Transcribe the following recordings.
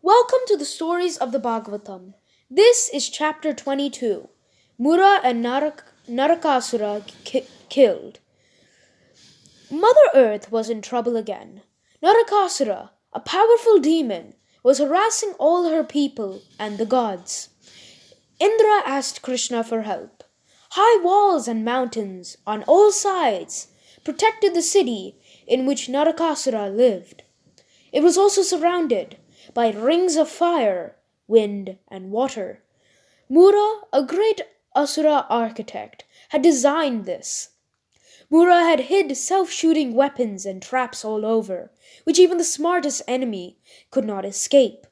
Welcome to the stories of the Bhagavatham. This is chapter 22. Mura and Narakasura killed. Mother Earth was in trouble again. Narakasura, a powerful demon, was harassing all her people and the gods. Indra asked Krishna for help. High walls and mountains on all sides protected the city in which Narakasura lived. It was also surrounded by rings of fire, wind, and water. Mura, a great Asura architect, had designed this. Mura had hid self-shooting weapons and traps all over, which even the smartest enemy could not escape.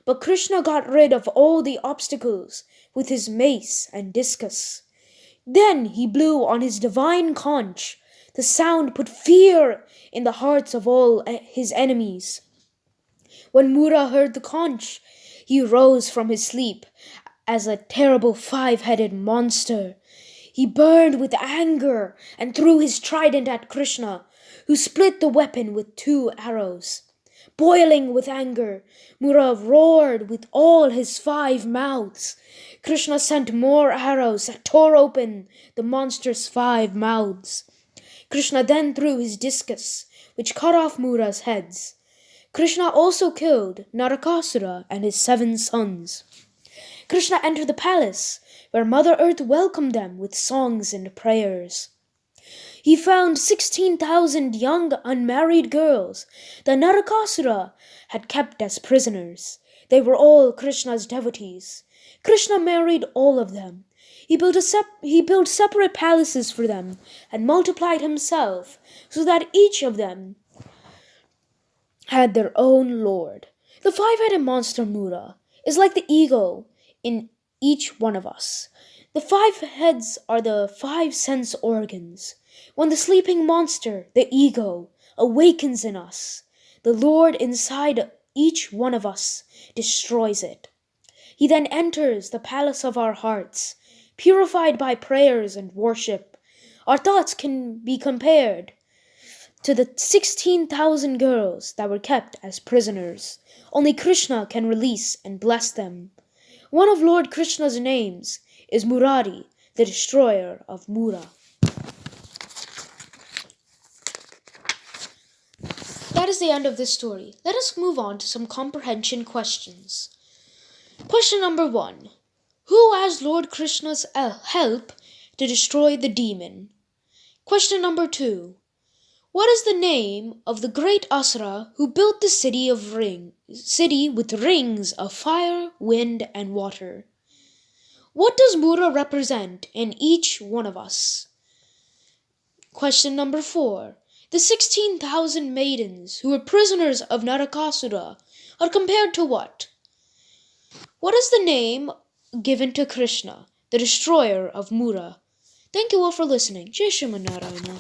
But Krishna got rid of all the obstacles with his mace and discus. Then he blew on his divine conch. The sound put fear in the hearts of all his enemies. When Mura heard the conch, he rose from his sleep as a terrible five-headed monster. He burned with anger and threw his trident at Krishna, who split the weapon with 2 arrows. Boiling with anger, Mura roared with all his 5 mouths. Krishna sent more arrows that tore open the monster's 5 mouths. Krishna then threw his discus, which cut off Mura's heads. Krishna also killed Narakasura and his 7 sons. Krishna entered the palace, where Mother Earth welcomed them with songs and prayers. He found 16,000 young unmarried girls that Narakasura had kept as prisoners. They were all Krishna's devotees. Krishna married all of them. He built separate palaces for them and multiplied himself so that each of them had their own lord. The 5-headed monster Mura is like the ego in each one of us. The 5 heads are the 5 sense organs. When the sleeping monster, the ego, awakens in us, the Lord inside each one of us destroys it. He then enters the palace of our hearts, purified by prayers and worship. Our thoughts can be compared to the 16,000 girls that were kept as prisoners. Only Krishna can release and bless them. One of Lord Krishna's names is Murari, the destroyer of Mura. That is the end of this story. Let us move on to some comprehension questions. Question number 1. Who asked Lord Krishna's help to destroy the demon? Question number 2. What is the name of the great Asura who built the city with rings of fire, wind, and water? What does Mura represent in each one of us? Question number 4. The 16,000 maidens who were prisoners of Narakasura are compared to what? What is the name given to Krishna, the destroyer of Mura? Thank you all for listening. Jai Shri Narayana.